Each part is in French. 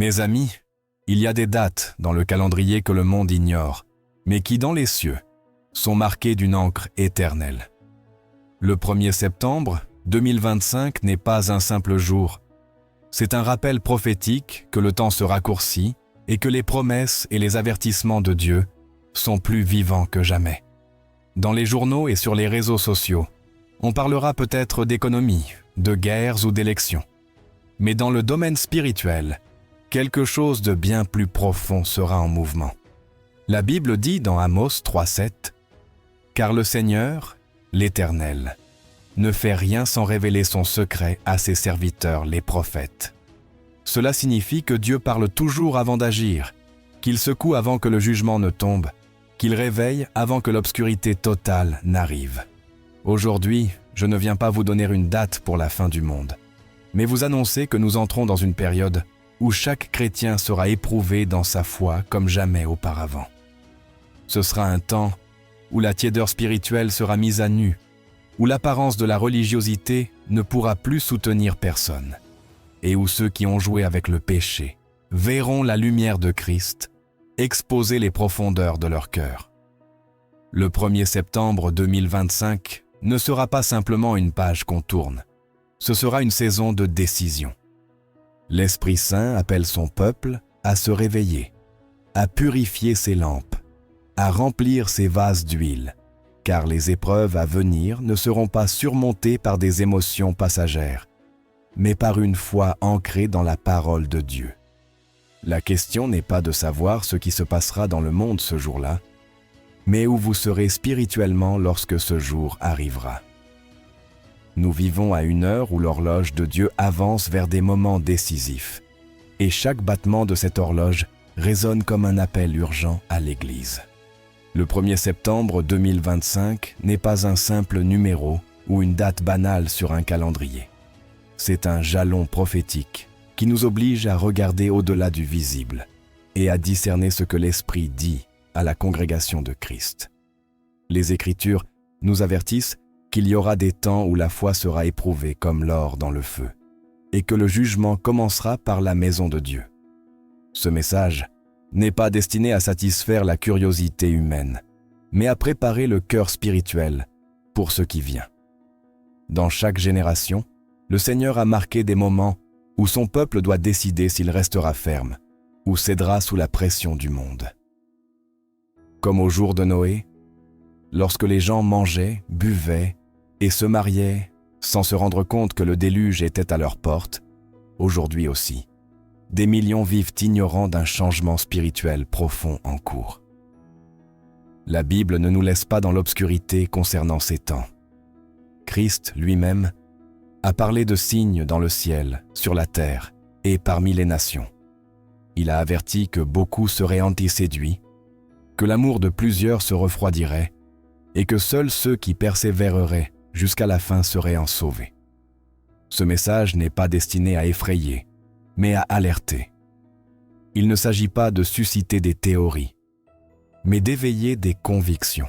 Mes amis, il y a des dates dans le calendrier que le monde ignore, mais qui, dans les cieux, sont marquées d'une encre éternelle. Le 1er septembre 2025 n'est pas un simple jour. C'est un rappel prophétique que le temps se raccourcit et que les promesses et les avertissements de Dieu sont plus vivants que jamais. Dans les journaux et sur les réseaux sociaux, on parlera peut-être d'économie, de guerres ou d'élections. Mais dans le domaine spirituel, quelque chose de bien plus profond sera en mouvement. La Bible dit dans Amos 3,7 « Car le Seigneur, l'Éternel, ne fait rien sans révéler son secret à ses serviteurs les prophètes. » Cela signifie que Dieu parle toujours avant d'agir, qu'il secoue avant que le jugement ne tombe, qu'il réveille avant que l'obscurité totale n'arrive. Aujourd'hui, je ne viens pas vous donner une date pour la fin du monde, mais vous annoncer que nous entrons dans une période où chaque chrétien sera éprouvé dans sa foi comme jamais auparavant. Ce sera un temps où la tiédeur spirituelle sera mise à nu, où l'apparence de la religiosité ne pourra plus soutenir personne, et où ceux qui ont joué avec le péché verront la lumière de Christ exposer les profondeurs de leur cœur. Le 1er septembre 2025 ne sera pas simplement une page qu'on tourne, ce sera une saison de décision. L'Esprit Saint appelle son peuple à se réveiller, à purifier ses lampes, à remplir ses vases d'huile, car les épreuves à venir ne seront pas surmontées par des émotions passagères, mais par une foi ancrée dans la parole de Dieu. La question n'est pas de savoir ce qui se passera dans le monde ce jour-là, mais où vous serez spirituellement lorsque ce jour arrivera. Nous vivons à une heure où l'horloge de Dieu avance vers des moments décisifs, et chaque battement de cette horloge résonne comme un appel urgent à l'Église. Le 1er septembre 2025 n'est pas un simple numéro ou une date banale sur un calendrier. C'est un jalon prophétique qui nous oblige à regarder au-delà du visible et à discerner ce que l'Esprit dit à la congrégation de Christ. Les Écritures nous avertissent qu'il y aura des temps où la foi sera éprouvée comme l'or dans le feu, et que le jugement commencera par la maison de Dieu. Ce message n'est pas destiné à satisfaire la curiosité humaine, mais à préparer le cœur spirituel pour ce qui vient. Dans chaque génération, le Seigneur a marqué des moments où son peuple doit décider s'il restera ferme ou cédera sous la pression du monde. Comme au jour de Noé, lorsque les gens mangeaient, buvaient et se mariaient sans se rendre compte que le déluge était à leur porte, aujourd'hui aussi, des millions vivent ignorants d'un changement spirituel profond en cours. La Bible ne nous laisse pas dans l'obscurité concernant ces temps. Christ lui-même a parlé de signes dans le ciel, sur la terre et parmi les nations. Il a averti que beaucoup seraient antiséduits, que l'amour de plusieurs se refroidirait et que seuls ceux qui persévéreraient jusqu'à la fin seraient en sauvés. Ce message n'est pas destiné à effrayer, mais à alerter. Il ne s'agit pas de susciter des théories, mais d'éveiller des convictions.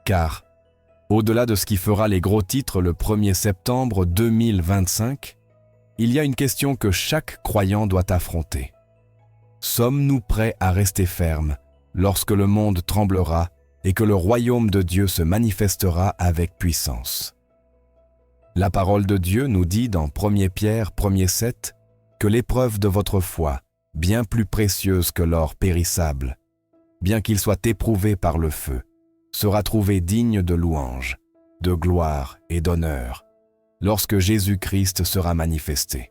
Car, au-delà de ce qui fera les gros titres le 1er septembre 2025, il y a une question que chaque croyant doit affronter. Sommes-nous prêts à rester fermes lorsque le monde tremblera et que le royaume de Dieu se manifestera avec puissance? La parole de Dieu nous dit dans 1 Pierre 1,7 que l'épreuve de votre foi, bien plus précieuse que l'or périssable, bien qu'il soit éprouvé par le feu, sera trouvée digne de louange, de gloire et d'honneur, lorsque Jésus-Christ sera manifesté.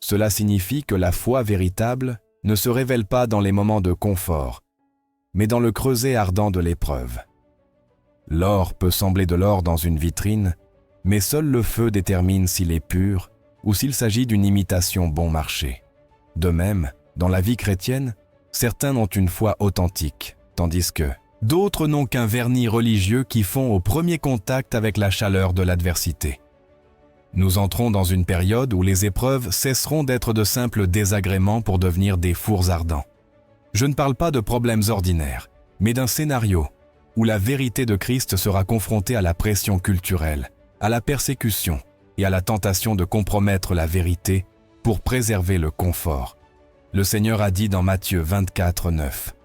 Cela signifie que la foi véritable ne se révèle pas dans les moments de confort, mais dans le creuset ardent de l'épreuve. L'or peut sembler de l'or dans une vitrine, mais seul le feu détermine s'il est pur ou s'il s'agit d'une imitation bon marché. De même, dans la vie chrétienne, certains ont une foi authentique, tandis que d'autres n'ont qu'un vernis religieux qui fond au premier contact avec la chaleur de l'adversité. Nous entrons dans une période où les épreuves cesseront d'être de simples désagréments pour devenir des fours ardents. Je ne parle pas de problèmes ordinaires, mais d'un scénario où la vérité de Christ sera confrontée à la pression culturelle, à la persécution et à la tentation de compromettre la vérité pour préserver le confort Le Seigneur a dit dans Matthieu 24, 9.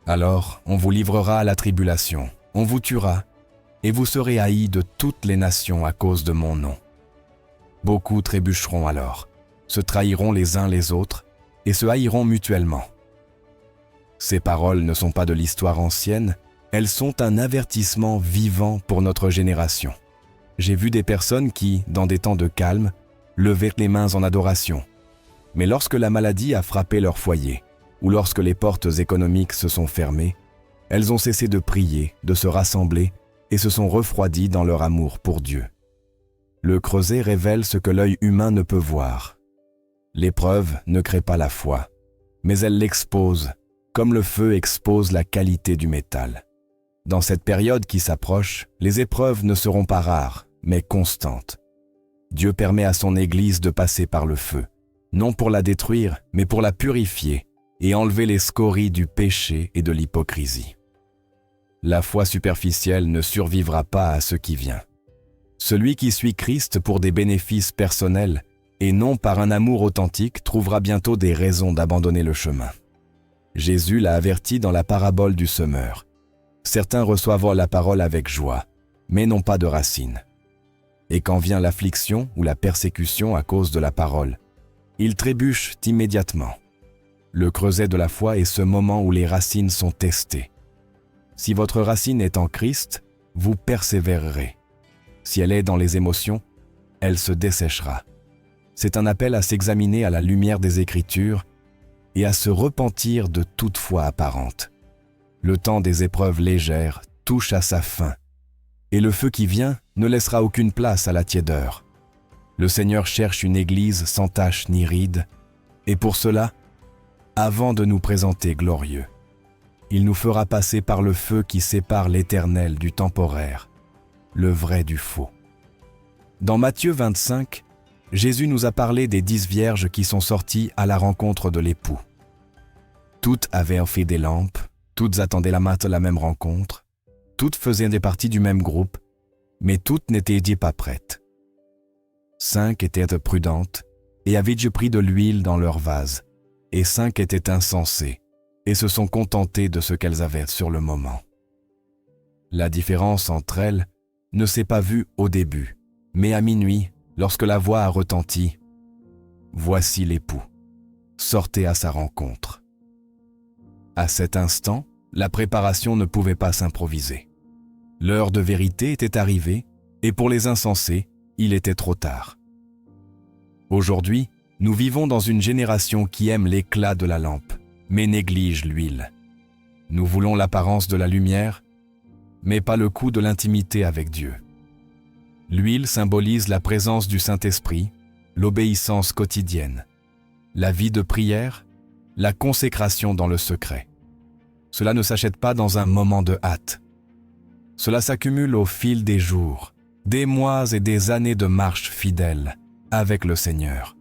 Alors on vous livrera à la tribulation, on vous tuera, et vous serez haïs de toutes les nations à cause de mon nom. Beaucoup trébucheront alors, se trahiront les uns les autres, et se haïront mutuellement. Ces paroles ne sont pas de l'histoire ancienne, elles sont un avertissement vivant pour notre génération. J'ai vu des personnes qui, dans des temps de calme, levaient les mains en adoration. Mais lorsque la maladie a frappé leur foyer, ou lorsque les portes économiques se sont fermées, elles ont cessé de prier, de se rassembler, et se sont refroidies dans leur amour pour Dieu. Le creuset révèle ce que l'œil humain ne peut voir. L'épreuve ne crée pas la foi, mais elle l'expose, comme le feu expose la qualité du métal. Dans cette période qui s'approche, les épreuves ne seront pas rares, mais constantes. Dieu permet à son Église de passer par le feu, non pour la détruire, mais pour la purifier et enlever les scories du péché et de l'hypocrisie. La foi superficielle ne survivra pas à ce qui vient. Celui qui suit Christ pour des bénéfices personnels et non par un amour authentique trouvera bientôt des raisons d'abandonner le chemin. Jésus l'a averti dans la parabole du semeur. Certains reçoivent la parole avec joie, mais n'ont pas de racines. Et quand vient l'affliction ou la persécution à cause de la parole, ils trébuchent immédiatement. Le creuset de la foi est ce moment où les racines sont testées. Si votre racine est en Christ, vous persévérerez. Si elle est dans les émotions, elle se desséchera. C'est un appel à s'examiner à la lumière des Écritures et à se repentir de toute foi apparente. Le temps des épreuves légères touche à sa fin, et le feu qui vient ne laissera aucune place à la tiédeur. Le Seigneur cherche une Église sans tache ni ride, et pour cela, avant de nous présenter glorieux, il nous fera passer par le feu qui sépare l'éternel du temporaire, le vrai du faux. Dans Matthieu 25, Jésus nous a parlé des 10 vierges qui sont sorties à la rencontre de l'époux. Toutes avaient fait des lampes, toutes attendaient la même rencontre, toutes faisaient des parties du même groupe, mais toutes n'étaient pas prêtes. 5 étaient prudentes et avaient pris de l'huile dans leur vase, et 5 étaient insensées et se sont contentées de ce qu'elles avaient sur le moment. La différence entre elles ne s'est pas vue au début, mais à minuit, lorsque la voix a retenti, « Voici l'époux, sortez à sa rencontre ». À cet instant, la préparation ne pouvait pas s'improviser. L'heure de vérité était arrivée, et pour les insensés, il était trop tard. Aujourd'hui, nous vivons dans une génération qui aime l'éclat de la lampe, mais néglige l'huile. Nous voulons l'apparence de la lumière, mais pas le coup de l'intimité avec Dieu. L'huile symbolise la présence du Saint-Esprit, l'obéissance quotidienne, la vie de prière, la consécration dans le secret. Cela ne s'achète pas dans un moment de hâte. Cela s'accumule au fil des jours, des mois et des années de marche fidèle avec le Seigneur.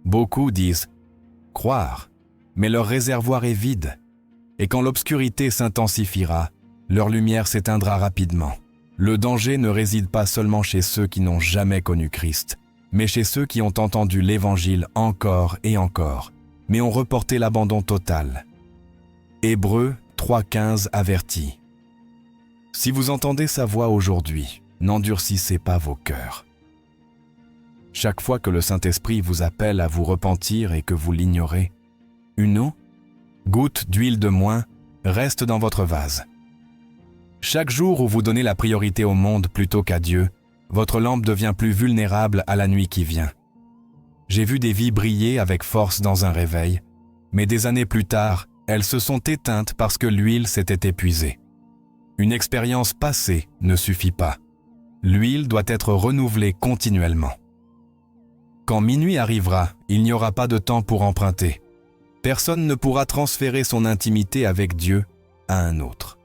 Beaucoup disent « croire », mais leur réservoir est vide, et quand l'obscurité s'intensifiera, leur lumière s'éteindra rapidement. Le danger ne réside pas seulement chez ceux qui n'ont jamais connu Christ, mais chez ceux qui ont entendu l'Évangile encore et encore, mais ont reporté l'abandon total. Hébreux 3,15 avertit. Si vous entendez sa voix aujourd'hui, n'endurcissez pas vos cœurs. Chaque fois que le Saint-Esprit vous appelle à vous repentir et que vous l'ignorez, une goutte d'huile de moins reste dans votre vase. Chaque jour où vous donnez la priorité au monde plutôt qu'à Dieu, votre lampe devient plus vulnérable à la nuit qui vient. J'ai vu des vies briller avec force dans un réveil, mais des années plus tard, elles se sont éteintes parce que l'huile s'était épuisée. Une expérience passée ne suffit pas. L'huile doit être renouvelée continuellement. Quand minuit arrivera, il n'y aura pas de temps pour emprunter. Personne ne pourra transférer son intimité avec Dieu à un autre.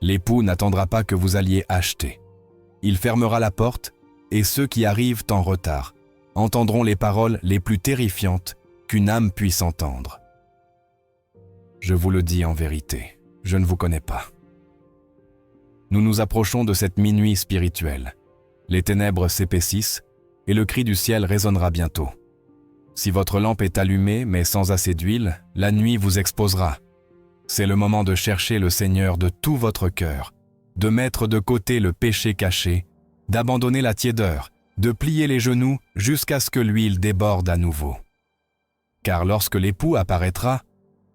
L'époux n'attendra pas que vous alliez acheter. Il fermera la porte et ceux qui arrivent en retard entendront les paroles les plus terrifiantes qu'une âme puisse entendre. Je vous le dis en vérité, je ne vous connais pas. Nous nous approchons de cette minuit spirituelle. Les ténèbres s'épaississent et le cri du ciel résonnera bientôt. Si votre lampe est allumée mais sans assez d'huile, la nuit vous exposera. C'est le moment de chercher le Seigneur de tout votre cœur, de mettre de côté le péché caché, d'abandonner la tiédeur, de plier les genoux jusqu'à ce que l'huile déborde à nouveau. Car lorsque l'époux apparaîtra,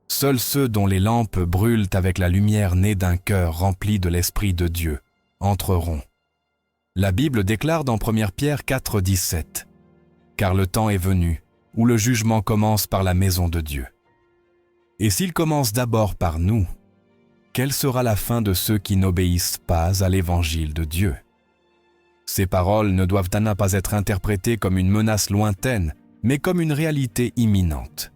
seuls ceux dont les lampes brûlent avec la lumière née d'un cœur rempli de l'Esprit de Dieu entreront. La Bible déclare dans 1 Pierre 4, 17 « Car le temps est venu, où le jugement commence par la maison de Dieu. Et s'il commence d'abord par nous, quelle sera la fin de ceux qui n'obéissent pas à l'évangile de Dieu ?» Ces paroles ne doivent pas être interprétées comme une menace lointaine, mais comme une réalité imminente.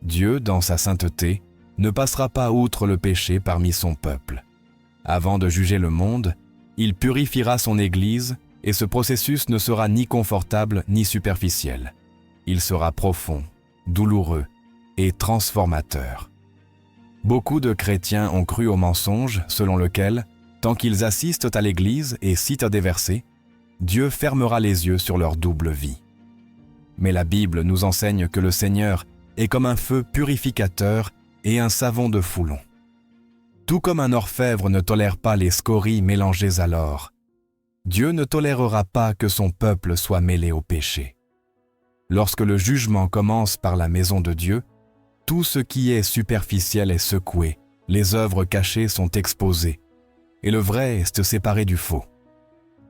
Dieu, dans sa sainteté, ne passera pas outre le péché parmi son peuple. Avant de juger le monde, il purifiera son Église et ce processus ne sera ni confortable ni superficiel. Il sera profond, douloureux et transformateur. Beaucoup de chrétiens ont cru au mensonge selon lequel, tant qu'ils assistent à l'Église et citent des versets, Dieu fermera les yeux sur leur double vie. Mais la Bible nous enseigne que le Seigneur est comme un feu purificateur et un savon de Foulon. Tout comme un orfèvre ne tolère pas les scories mélangées à l'or, Dieu ne tolérera pas que son peuple soit mêlé au péché. Lorsque le jugement commence par la maison de Dieu, tout ce qui est superficiel est secoué, les œuvres cachées sont exposées, et le vrai est séparé du faux.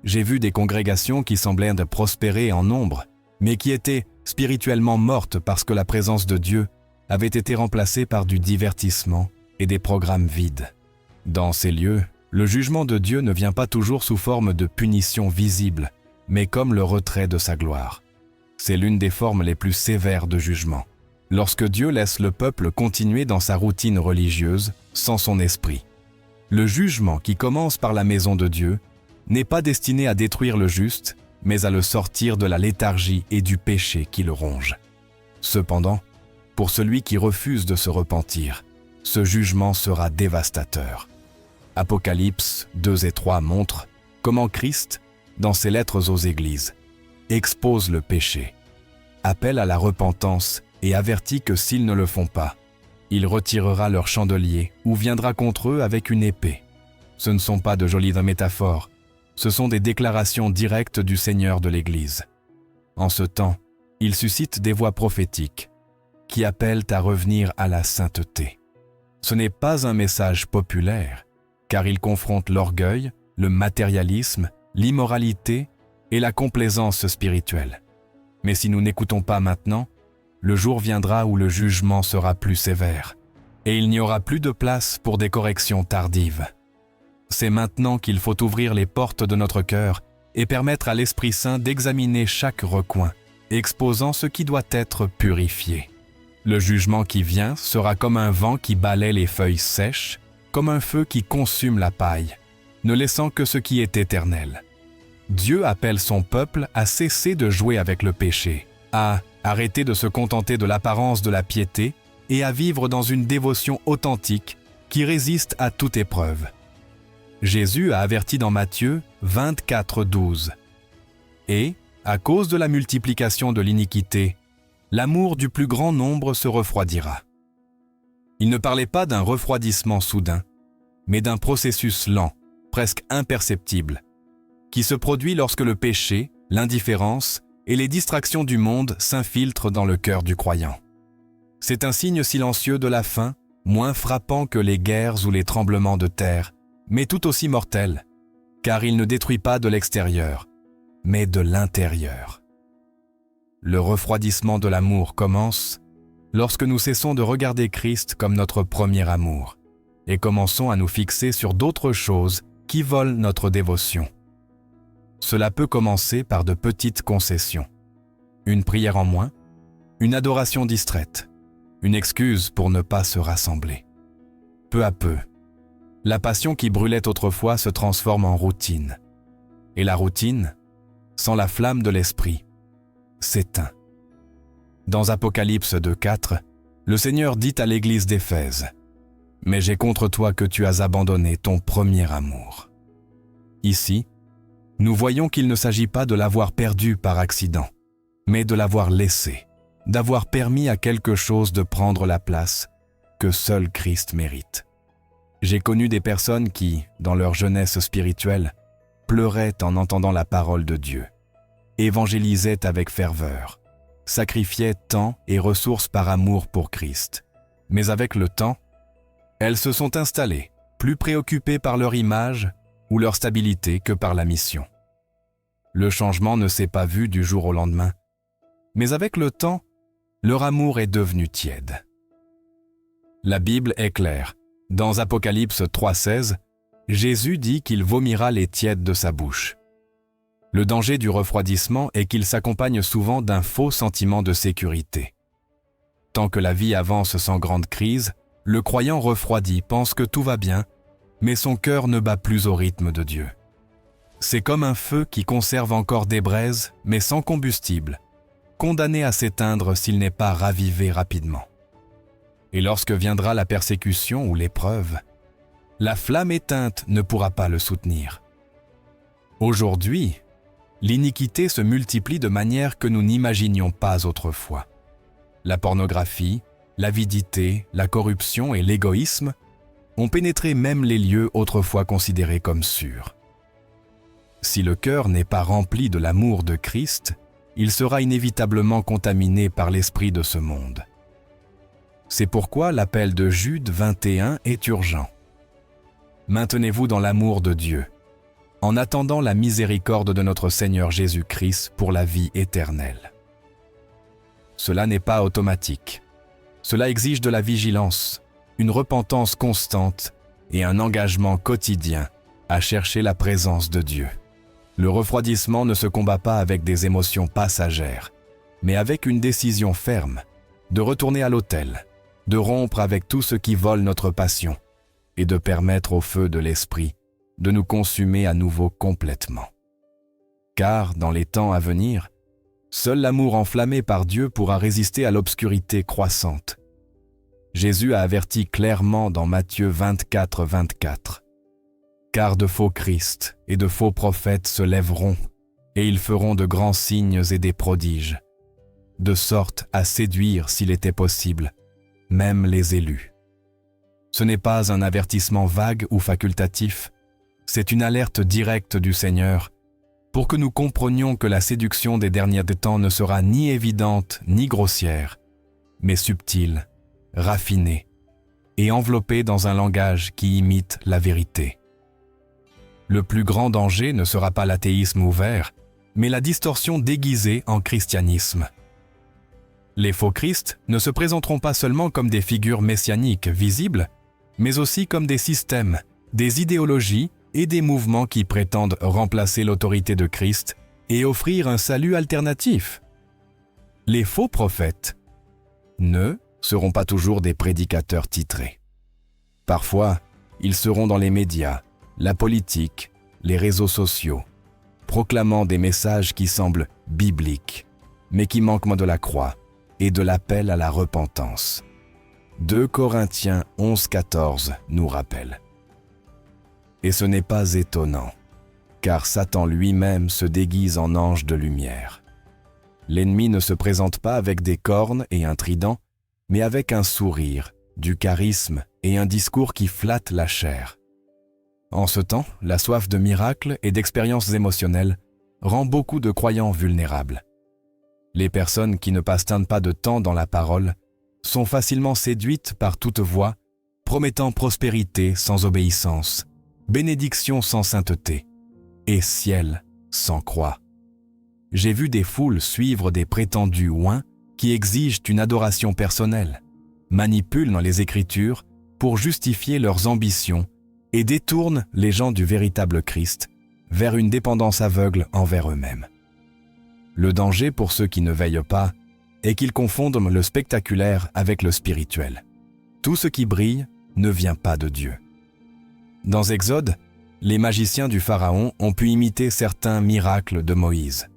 J'ai vu des congrégations qui semblaient de prospérer en nombre, mais qui étaient spirituellement mortes parce que la présence de Dieu avait été remplacée par du divertissement et des programmes vides. Dans ces lieux, le jugement de Dieu ne vient pas toujours sous forme de punition visible, mais comme le retrait de sa gloire. C'est l'une des formes les plus sévères de jugement, lorsque Dieu laisse le peuple continuer dans sa routine religieuse sans son esprit. Le jugement qui commence par la maison de Dieu n'est pas destiné à détruire le juste, mais à le sortir de la léthargie et du péché qui le ronge. Cependant, pour celui qui refuse de se repentir, ce jugement sera dévastateur. Apocalypse 2 et 3 montrent comment Christ, dans ses lettres aux églises, expose le péché, appelle à la repentance et avertit que s'ils ne le font pas, il retirera leur chandelier ou viendra contre eux avec une épée. Ce ne sont pas de jolies métaphores, ce sont des déclarations directes du Seigneur de l'Église. En ce temps, il suscite des voix prophétiques qui appellent à revenir à la sainteté. Ce n'est pas un message populaire, car il confronte l'orgueil, le matérialisme, l'immoralité et la complaisance spirituelle. Mais si nous n'écoutons pas maintenant, le jour viendra où le jugement sera plus sévère, et il n'y aura plus de place pour des corrections tardives. C'est maintenant qu'il faut ouvrir les portes de notre cœur et permettre à l'Esprit Saint d'examiner chaque recoin, exposant ce qui doit être purifié. Le jugement qui vient sera comme un vent qui balaie les feuilles sèches, comme un feu qui consume la paille, ne laissant que ce qui est éternel. Dieu appelle son peuple à cesser de jouer avec le péché, à arrêter de se contenter de l'apparence de la piété et à vivre dans une dévotion authentique qui résiste à toute épreuve. Jésus a averti dans Matthieu 24, 12. Et, à cause de la multiplication de l'iniquité, l'amour du plus grand nombre se refroidira. Il ne parlait pas d'un refroidissement soudain, mais d'un processus lent, presque imperceptible, qui se produit lorsque le péché, l'indifférence et les distractions du monde s'infiltrent dans le cœur du croyant. C'est un signe silencieux de la fin, moins frappant que les guerres ou les tremblements de terre, mais tout aussi mortel, car il ne détruit pas de l'extérieur, mais de l'intérieur. Le refroidissement de l'amour commence lorsque nous cessons de regarder Christ comme notre premier amour et commençons à nous fixer sur d'autres choses qui volent notre dévotion. Cela peut commencer par de petites concessions. Une prière en moins, une adoration distraite, une excuse pour ne pas se rassembler. Peu à peu, la passion qui brûlait autrefois se transforme en routine. Et la routine, sans la flamme de l'esprit, s'éteint. Dans Apocalypse 2:4, le Seigneur dit à l'église d'Éphèse « Mais j'ai contre toi que tu as abandonné ton premier amour. » Ici, nous voyons qu'il ne s'agit pas de l'avoir perdu par accident, mais de l'avoir laissé, d'avoir permis à quelque chose de prendre la place que seul Christ mérite. J'ai connu des personnes qui, dans leur jeunesse spirituelle, pleuraient en entendant la parole de Dieu, évangélisaient avec ferveur, sacrifiaient temps et ressources par amour pour Christ. Mais avec le temps, elles se sont installées, plus préoccupées par leur image ou leur stabilité que par la mission. Le changement ne s'est pas vu du jour au lendemain, mais avec le temps, leur amour est devenu tiède. La Bible est claire. Dans Apocalypse 3,16, Jésus dit qu'il vomira les tièdes de sa bouche. Le danger du refroidissement est qu'il s'accompagne souvent d'un faux sentiment de sécurité. Tant que la vie avance sans grande crise, le croyant refroidi pense que tout va bien, mais son cœur ne bat plus au rythme de Dieu. C'est comme un feu qui conserve encore des braises, mais sans combustible, condamné à s'éteindre s'il n'est pas ravivé rapidement. Et lorsque viendra la persécution ou l'épreuve, la flamme éteinte ne pourra pas le soutenir. Aujourd'hui, l'iniquité se multiplie de manière que nous n'imaginions pas autrefois. La pornographie, l'avidité, la corruption et l'égoïsme ont pénétré même les lieux autrefois considérés comme sûrs. Si le cœur n'est pas rempli de l'amour de Christ, il sera inévitablement contaminé par l'esprit de ce monde. C'est pourquoi l'appel de Jude 21 est urgent. Maintenez-vous dans l'amour de Dieu, en attendant la miséricorde de notre Seigneur Jésus-Christ pour la vie éternelle. Cela n'est pas automatique. Cela exige de la vigilance, une repentance constante et un engagement quotidien à chercher la présence de Dieu. Le refroidissement ne se combat pas avec des émotions passagères, mais avec une décision ferme de retourner à l'autel, de rompre avec tout ce qui vole notre passion et de permettre au feu de l'esprit de nous consumer à nouveau complètement. Car, dans les temps à venir, seul l'amour enflammé par Dieu pourra résister à l'obscurité croissante. Jésus a averti clairement dans Matthieu 24, 24. « Car de faux Christ et de faux prophètes se lèveront, et ils feront de grands signes et des prodiges, de sorte à séduire, s'il était possible, même les élus. » Ce n'est pas un avertissement vague ou facultatif, c'est une alerte directe du Seigneur pour que nous comprenions que la séduction des derniers temps ne sera ni évidente ni grossière, mais subtile, raffinée et enveloppée dans un langage qui imite la vérité. Le plus grand danger ne sera pas l'athéisme ouvert, mais la distorsion déguisée en christianisme. Les faux Christ ne se présenteront pas seulement comme des figures messianiques visibles, mais aussi comme des systèmes, des idéologies et des mouvements qui prétendent remplacer l'autorité de Christ et offrir un salut alternatif. Les faux prophètes ne seront pas toujours des prédicateurs titrés. Parfois, ils seront dans les médias, la politique, les réseaux sociaux, proclamant des messages qui semblent bibliques, mais qui manquent de la croix et de l'appel à la repentance. 2 Corinthiens 11-14 nous rappelle. Et ce n'est pas étonnant, car Satan lui-même se déguise en ange de lumière. L'ennemi ne se présente pas avec des cornes et un trident, mais avec un sourire, du charisme et un discours qui flatte la chair. En ce temps, la soif de miracles et d'expériences émotionnelles rend beaucoup de croyants vulnérables. Les personnes qui ne passent pas de temps dans la parole sont facilement séduites par toute voie, promettant prospérité sans obéissance, bénédiction sans sainteté et ciel sans croix. J'ai vu des foules suivre des prétendus oints qui exigent une adoration personnelle, manipulent dans les Écritures pour justifier leurs ambitions et détournent les gens du véritable Christ vers une dépendance aveugle envers eux-mêmes. Le danger pour ceux qui ne veillent pas est qu'ils confondent le spectaculaire avec le spirituel. Tout ce qui brille ne vient pas de Dieu. Dans Exode, les magiciens du Pharaon ont pu imiter certains miracles de Moïse.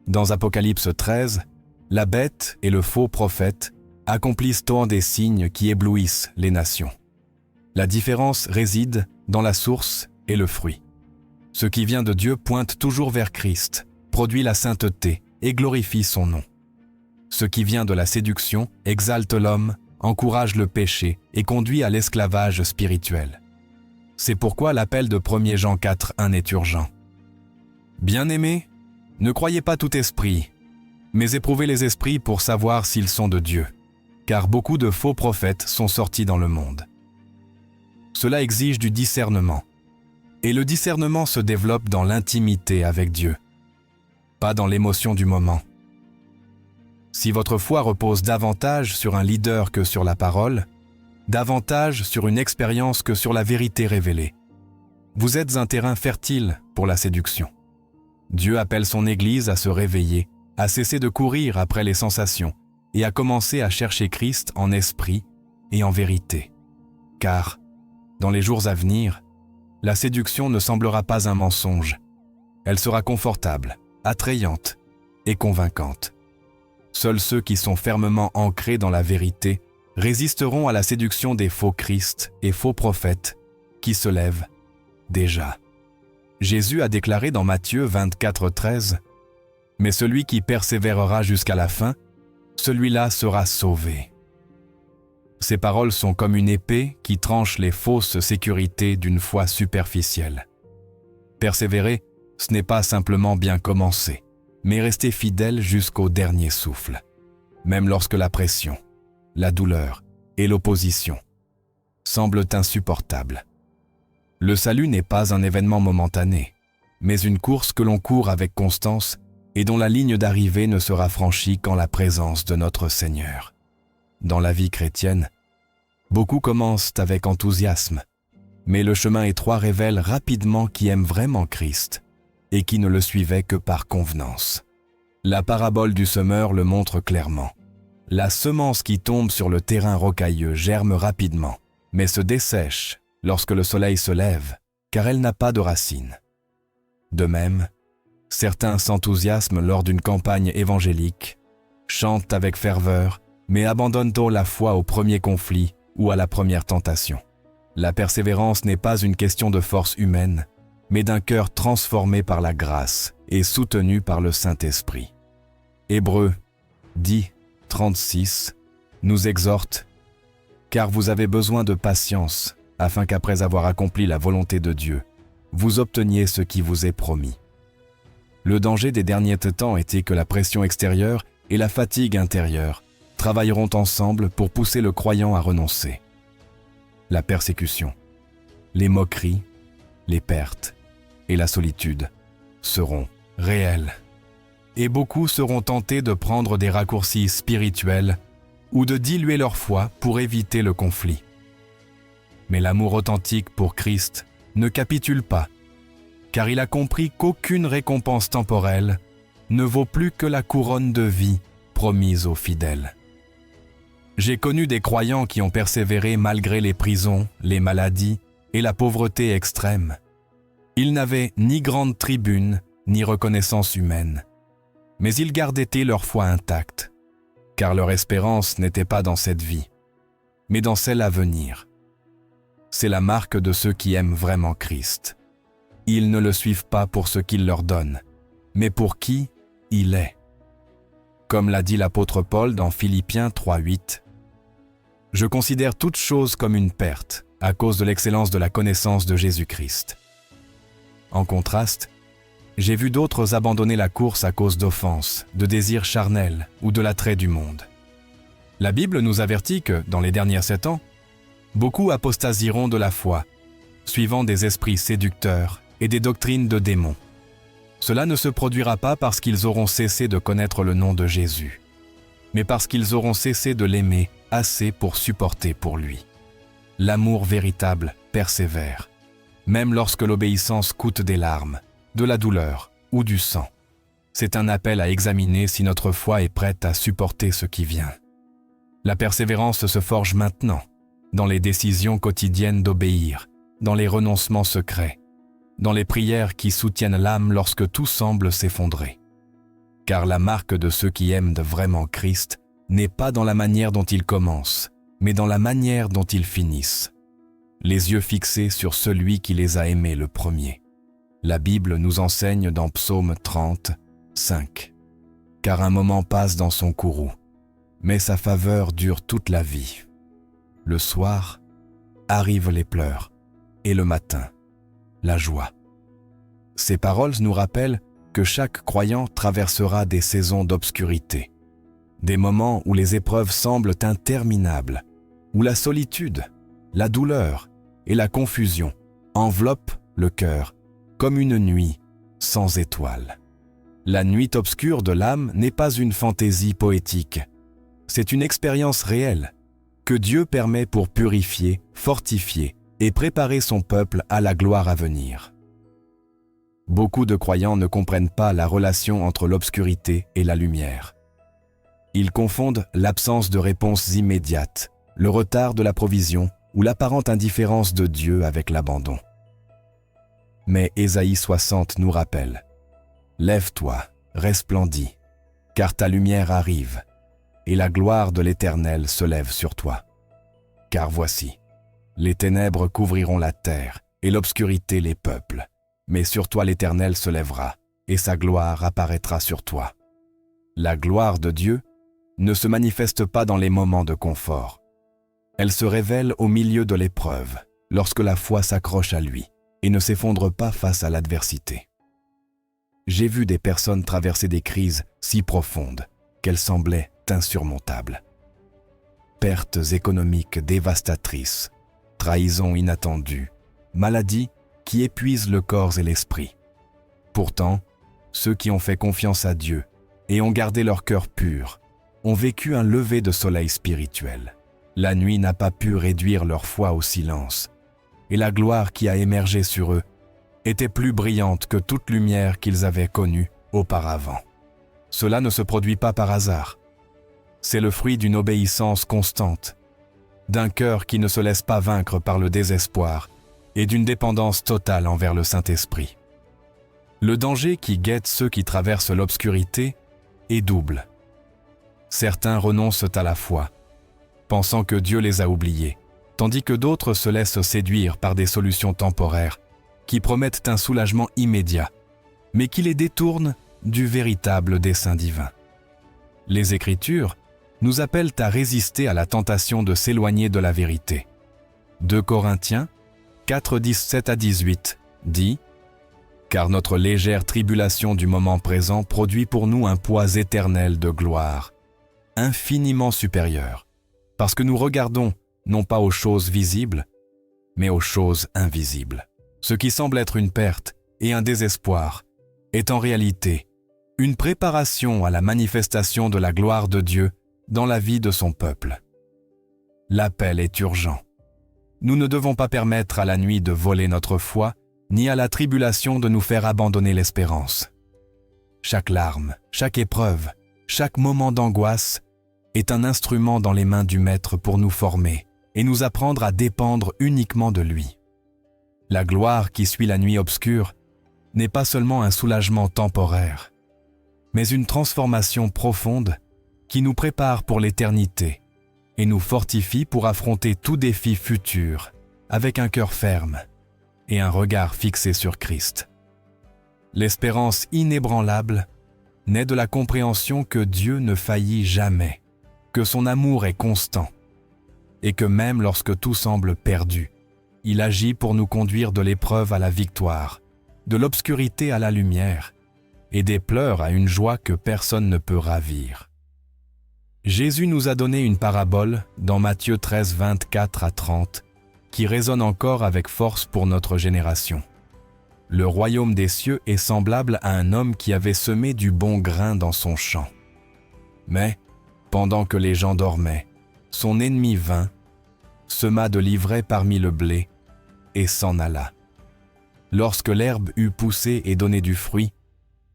Dans Apocalypse 13, la bête et le faux prophète accomplissent tant des signes qui éblouissent les nations. La différence réside dans la source et le fruit. Ce qui vient de Dieu pointe toujours vers Christ, produit la sainteté et glorifie son nom. ce qui vient de la séduction exalte l'homme, encourage le péché et conduit à l'esclavage spirituel. C'est pourquoi l'appel de 1 Jean 4:1 est urgent. Bien-aimés, ne croyez pas tout esprit, mais éprouvez les esprits pour savoir s'ils sont de Dieu, car beaucoup de faux prophètes sont sortis dans le monde. Cela exige du discernement, et le discernement se développe dans l'intimité avec Dieu, pas dans l'émotion du moment. Si votre foi repose davantage sur un leader que sur la parole, davantage sur une expérience que sur la vérité révélée, vous êtes un terrain fertile pour la séduction. Dieu appelle son Église à se réveiller, à cesser de courir après les sensations et à commencer à chercher Christ en esprit et en vérité. Car, dans les jours à venir, la séduction ne semblera pas un mensonge. Elle sera confortable, attrayante et convaincante. Seuls ceux qui sont fermement ancrés dans la vérité résisteront à la séduction des faux Christ et faux prophètes qui se lèvent déjà. Jésus a déclaré dans Matthieu 24:13 « Mais celui qui persévérera jusqu'à la fin, celui-là sera sauvé. » Ces paroles sont comme une épée qui tranche les fausses sécurités d'une foi superficielle. Persévérer, ce n'est pas simplement bien commencer, mais rester fidèle jusqu'au dernier souffle, même lorsque la pression, la douleur et l'opposition semblent insupportables. Le salut n'est pas un événement momentané, mais une course que l'on court avec constance et dont la ligne d'arrivée ne sera franchie qu'en la présence de notre Seigneur. Dans la vie chrétienne, beaucoup commencent avec enthousiasme, mais le chemin étroit révèle rapidement qui aime vraiment Christ et qui ne le suivait que par convenance. La parabole du semeur le montre clairement. La semence qui tombe sur le terrain rocailleux germe rapidement, mais se dessèche lorsque le soleil se lève, car elle n'a pas de racines. De même, certains s'enthousiasment lors d'une campagne évangélique, chantent avec ferveur, mais abandonnent tôt la foi au premier conflit ou à la première tentation. La persévérance n'est pas une question de force humaine, mais d'un cœur transformé par la grâce et soutenu par le Saint-Esprit. Hébreux 10:36 nous exhorte « Car vous avez besoin de patience, afin qu'après avoir accompli la volonté de Dieu, vous obteniez ce qui vous est promis. » Le danger des derniers temps était que la pression extérieure et la fatigue intérieure travailleront ensemble pour pousser le croyant à renoncer. La persécution, les moqueries, les pertes et la solitude seront réelles. Et beaucoup seront tentés de prendre des raccourcis spirituels ou de diluer leur foi pour éviter le conflit. Mais l'amour authentique pour Christ ne capitule pas, car il a compris qu'aucune récompense temporelle ne vaut plus que la couronne de vie promise aux fidèles. J'ai connu des croyants qui ont persévéré malgré les prisons, les maladies et la pauvreté extrême. Ils n'avaient ni grande tribune, ni reconnaissance humaine. Mais ils gardaient leur foi intacte, car leur espérance n'était pas dans cette vie, mais dans celle à venir. C'est la marque de ceux qui aiment vraiment Christ. Ils ne le suivent pas pour ce qu'il leur donne, mais pour qui il est. Comme l'a dit l'apôtre Paul dans Philippiens 3:8, « Je considère toute chose comme une perte à cause de l'excellence de la connaissance de Jésus-Christ. » En contraste, j'ai vu d'autres abandonner la course à cause d'offenses, de désirs charnels ou de l'attrait du monde. La Bible nous avertit que, dans les derniers 7 ans, beaucoup apostasieront de la foi, suivant des esprits séducteurs et des doctrines de démons. Cela ne se produira pas parce qu'ils auront cessé de connaître le nom de Jésus, mais parce qu'ils auront cessé de l'aimer assez pour supporter pour lui. L'amour véritable persévère, même lorsque l'obéissance coûte des larmes, de la douleur ou du sang. C'est un appel à examiner si notre foi est prête à supporter ce qui vient. La persévérance se forge maintenant, dans les décisions quotidiennes d'obéir, dans les renoncements secrets, dans les prières qui soutiennent l'âme lorsque tout semble s'effondrer. Car la marque de ceux qui aiment vraiment Christ n'est pas dans la manière dont ils commencent, mais dans la manière dont ils finissent. Les yeux fixés sur celui qui les a aimés le premier. La Bible nous enseigne dans Psaume 30, 5. « car un moment passe dans son courroux, mais sa faveur dure toute la vie. Le soir, arrivent les pleurs, et le matin, la joie. Ces paroles nous rappellent que chaque croyant traversera des saisons d'obscurité, des moments où les épreuves semblent interminables, où la solitude, la douleur et la confusion enveloppent le cœur comme une nuit sans étoiles. La nuit obscure de l'âme n'est pas une fantaisie poétique, c'est une expérience réelle que Dieu permet pour purifier, fortifier et préparer son peuple à la gloire à venir. Beaucoup de croyants ne comprennent pas la relation entre l'obscurité et la lumière. Ils confondent l'absence de réponse immédiate, le retard de la provision ou l'apparente indifférence de Dieu avec l'abandon. Mais Ésaïe 60 nous rappelle « Lève-toi, resplendis, car ta lumière arrive, et la gloire de l'Éternel se lève sur toi. Car voici, les ténèbres couvriront la terre et l'obscurité les peuples. Mais sur toi l'Éternel se lèvera, et sa gloire apparaîtra sur toi. » La gloire de Dieu ne se manifeste pas dans les moments de confort. Elle se révèle au milieu de l'épreuve, lorsque la foi s'accroche à lui et ne s'effondre pas face à l'adversité. J'ai vu des personnes traverser des crises si profondes qu'elles semblaient insurmontables. Pertes économiques dévastatrices, trahisons inattendues, maladies qui épuisent le corps et l'esprit. Pourtant, ceux qui ont fait confiance à Dieu et ont gardé leur cœur pur ont vécu un lever de soleil spirituel. La nuit n'a pas pu réduire leur foi au silence, et la gloire qui a émergé sur eux était plus brillante que toute lumière qu'ils avaient connue auparavant. Cela ne se produit pas par hasard. C'est le fruit d'une obéissance constante, d'un cœur qui ne se laisse pas vaincre par le désespoir et d'une dépendance totale envers le Saint-Esprit. Le danger qui guette ceux qui traversent l'obscurité est double. Certains renoncent à la foi, pensant que Dieu les a oubliés, tandis que d'autres se laissent séduire par des solutions temporaires qui promettent un soulagement immédiat, mais qui les détournent du véritable dessein divin. Les Écritures nous appellent à résister à la tentation de s'éloigner de la vérité. 2 Corinthiens 4, 17 à 18 dit « Car notre légère tribulation du moment présent produit pour nous un poids éternel de gloire, infiniment supérieur, parce que nous regardons non pas aux choses visibles, mais aux choses invisibles. Ce qui semble être une perte et un désespoir est en réalité une préparation à la manifestation de la gloire de Dieu dans la vie de son peuple. L'appel est urgent. Nous ne devons pas permettre à la nuit de voler notre foi, ni à la tribulation de nous faire abandonner l'espérance. Chaque larme, chaque épreuve, chaque moment d'angoisse est un instrument dans les mains du Maître pour nous former et nous apprendre à dépendre uniquement de lui. La gloire qui suit la nuit obscure n'est pas seulement un soulagement temporaire, mais une transformation profonde qui nous prépare pour l'éternité et nous fortifie pour affronter tout défi futur avec un cœur ferme et un regard fixé sur Christ. L'espérance inébranlable naît de la compréhension que Dieu ne faillit jamais, que son amour est constant et que même lorsque tout semble perdu, il agit pour nous conduire de l'épreuve à la victoire, de l'obscurité à la lumière et des pleurs à une joie que personne ne peut ravir. Jésus nous a donné une parabole dans Matthieu 13, 24 à 30, qui résonne encore avec force pour notre génération. Le royaume des cieux est semblable à un homme qui avait semé du bon grain dans son champ. Mais, pendant que les gens dormaient, son ennemi vint, sema de l'ivraie parmi le blé, et s'en alla. Lorsque l'herbe eut poussé et donné du fruit,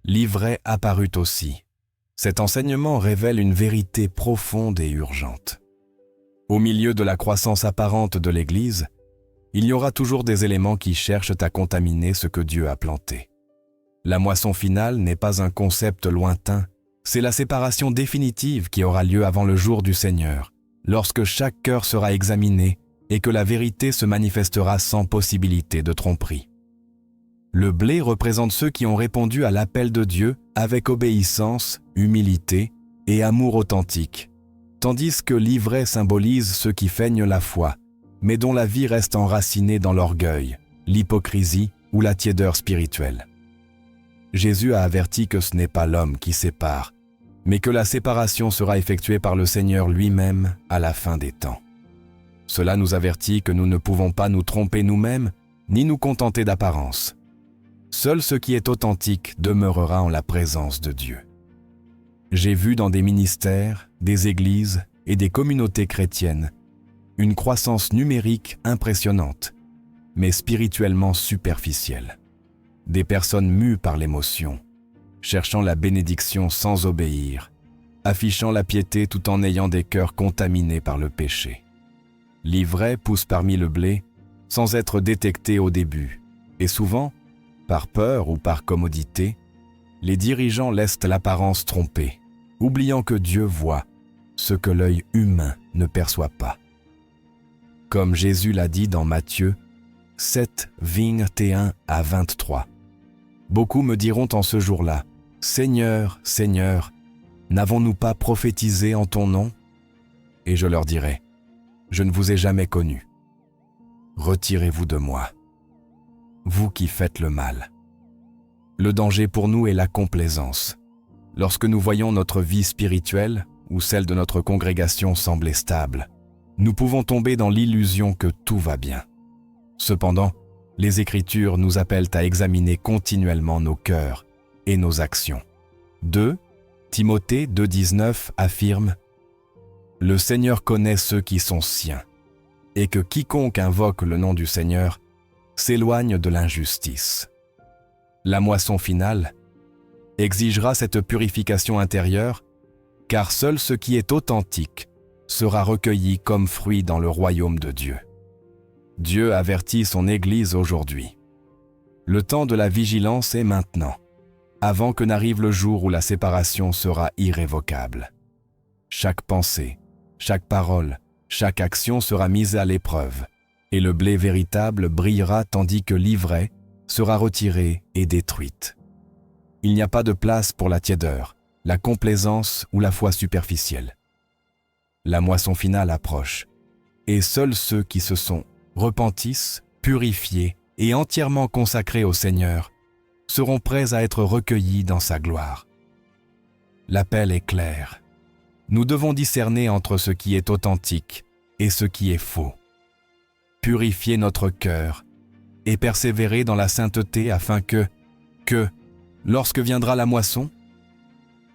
l'ivraie apparut aussi. Cet enseignement révèle une vérité profonde et urgente. Au milieu de la croissance apparente de l'Église, il y aura toujours des éléments qui cherchent à contaminer ce que Dieu a planté. La moisson finale n'est pas un concept lointain, c'est la séparation définitive qui aura lieu avant le jour du Seigneur, lorsque chaque cœur sera examiné et que la vérité se manifestera sans possibilité de tromperie. Le blé représente ceux qui ont répondu à l'appel de Dieu avec obéissance humilité et amour authentique, tandis que l'ivraie symbolise ceux qui feignent la foi, mais dont la vie reste enracinée dans l'orgueil, l'hypocrisie ou la tiédeur spirituelle. Jésus a averti que ce n'est pas l'homme qui sépare, mais que la séparation sera effectuée par le Seigneur lui-même à la fin des temps. Cela nous avertit que nous ne pouvons pas nous tromper nous-mêmes, ni nous contenter d'apparence. Seul ce qui est authentique demeurera en la présence de Dieu. J'ai vu dans des ministères, des églises et des communautés chrétiennes une croissance numérique impressionnante, mais spirituellement superficielle. Des personnes mues par l'émotion, cherchant la bénédiction sans obéir, affichant la piété tout en ayant des cœurs contaminés par le péché. L'ivraie pousse parmi le blé sans être détecté au début, et souvent, par peur ou par commodité, les dirigeants laissent l'apparence tromper, oubliant que Dieu voit ce que l'œil humain ne perçoit pas. Comme Jésus l'a dit dans Matthieu 7, 21 à 23. Beaucoup me diront en ce jour-là, « Seigneur, Seigneur, n'avons-nous pas prophétisé en ton nom ?» Et je leur dirai, « Je ne vous ai jamais connu. Retirez-vous de moi, vous qui faites le mal. » Le danger pour nous est la complaisance. Lorsque nous voyons notre vie spirituelle ou celle de notre congrégation sembler stable, nous pouvons tomber dans l'illusion que tout va bien. Cependant, les Écritures nous appellent à examiner continuellement nos cœurs et nos actions. 2 Timothée 2,19 affirme « Le Seigneur connaît ceux qui sont siens, et que quiconque invoque le nom du Seigneur s'éloigne de l'injustice. » La moisson finale exigera cette purification intérieure, car seul ce qui est authentique sera recueilli comme fruit dans le royaume de Dieu. Dieu avertit son Église aujourd'hui. Le temps de la vigilance est maintenant, avant que n'arrive le jour où la séparation sera irrévocable. Chaque pensée, chaque parole, chaque action sera mise à l'épreuve, et le blé véritable brillera tandis que l'ivraie sera retirée et détruite. Il n'y a pas de place pour la tiédeur, la complaisance ou la foi superficielle. La moisson finale approche, et seuls ceux qui se sont repentissent, purifiés et entièrement consacrés au Seigneur seront prêts à être recueillis dans sa gloire. L'appel est clair. Nous devons discerner entre ce qui est authentique et ce qui est faux. Purifier notre cœur et persévérer dans la sainteté afin que, lorsque viendra la moisson,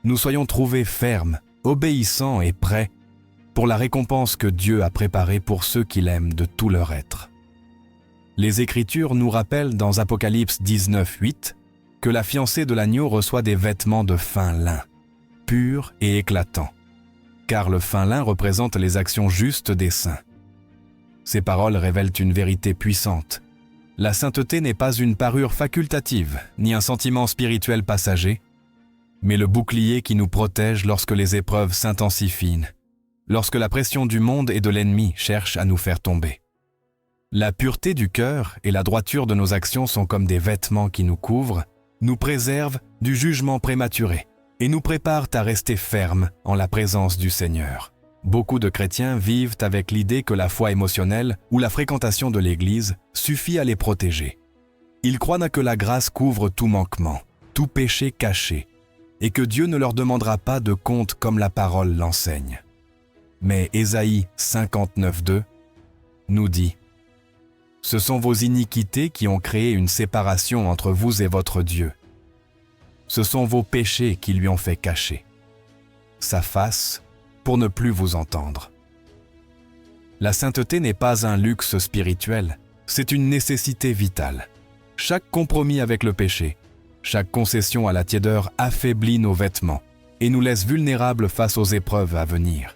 nous soyons trouvés fermes, obéissants et prêts pour la récompense que Dieu a préparée pour ceux qui l'aiment de tout leur être. Les Écritures nous rappellent dans Apocalypse 19:8 que la fiancée de l'agneau reçoit des vêtements de fin lin, purs et éclatants, car le fin lin représente les actions justes des saints. Ces paroles révèlent une vérité puissante. La sainteté n'est pas une parure facultative, ni un sentiment spirituel passager, mais le bouclier qui nous protège lorsque les épreuves s'intensifient, lorsque la pression du monde et de l'ennemi cherche à nous faire tomber. La pureté du cœur et la droiture de nos actions sont comme des vêtements qui nous couvrent, nous préservent du jugement prématuré et nous préparent à rester fermes en la présence du Seigneur. Beaucoup de chrétiens vivent avec l'idée que la foi émotionnelle ou la fréquentation de l'Église suffit à les protéger. Ils croient que la grâce couvre tout manquement, tout péché caché, et que Dieu ne leur demandera pas de compte comme la parole l'enseigne. Mais Ésaïe 59:2 nous dit « Ce sont vos iniquités qui ont créé une séparation entre vous et votre Dieu. Ce sont vos péchés qui lui ont fait cacher sa face pour ne plus vous entendre. » La sainteté n'est pas un luxe spirituel, c'est une nécessité vitale. Chaque compromis avec le péché, chaque concession à la tiédeur affaiblit nos vêtements et nous laisse vulnérables face aux épreuves à venir.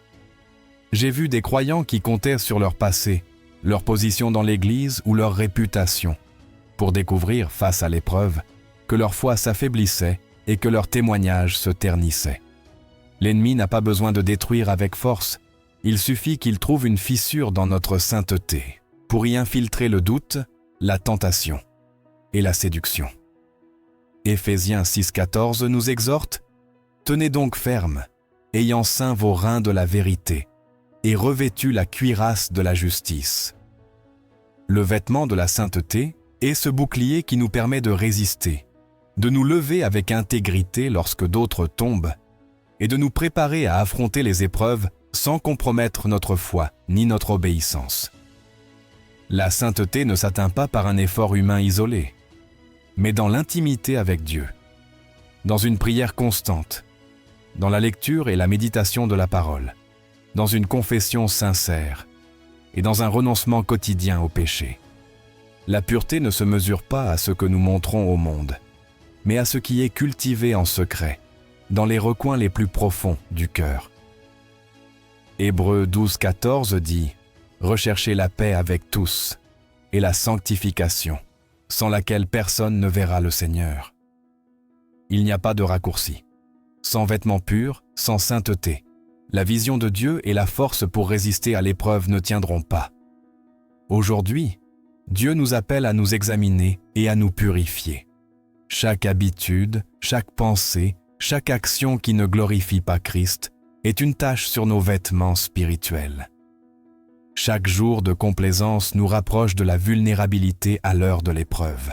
J'ai vu des croyants qui comptaient sur leur passé, leur position dans l'Église ou leur réputation, pour découvrir, face à l'épreuve, que leur foi s'affaiblissait et que leur témoignage se ternissait. L'ennemi n'a pas besoin de détruire avec force, il suffit qu'il trouve une fissure dans notre sainteté pour y infiltrer le doute, la tentation et la séduction. Éphésiens 6,14 nous exhorte Tenez donc ferme, ayant ceint vos reins de la vérité, et revêtu la cuirasse de la justice. Le vêtement de la sainteté est ce bouclier qui nous permet de résister, de nous lever avec intégrité lorsque d'autres tombent, et de nous préparer à affronter les épreuves sans compromettre notre foi ni notre obéissance. La sainteté ne s'atteint pas par un effort humain isolé, mais dans l'intimité avec Dieu, dans une prière constante, dans la lecture et la méditation de la parole, dans une confession sincère et dans un renoncement quotidien au péché. La pureté ne se mesure pas à ce que nous montrons au monde, mais à ce qui est cultivé en secret, dans les recoins les plus profonds du cœur. Hébreux 12:14 dit « Recherchez la paix avec tous et la sanctification, sans laquelle personne ne verra le Seigneur. » Il n'y a pas de raccourci. Sans vêtements purs, sans sainteté, la vision de Dieu et la force pour résister à l'épreuve ne tiendront pas. Aujourd'hui, Dieu nous appelle à nous examiner et à nous purifier. Chaque habitude, chaque pensée, chaque action qui ne glorifie pas Christ est une tache sur nos vêtements spirituels. Chaque jour de complaisance nous rapproche de la vulnérabilité à l'heure de l'épreuve.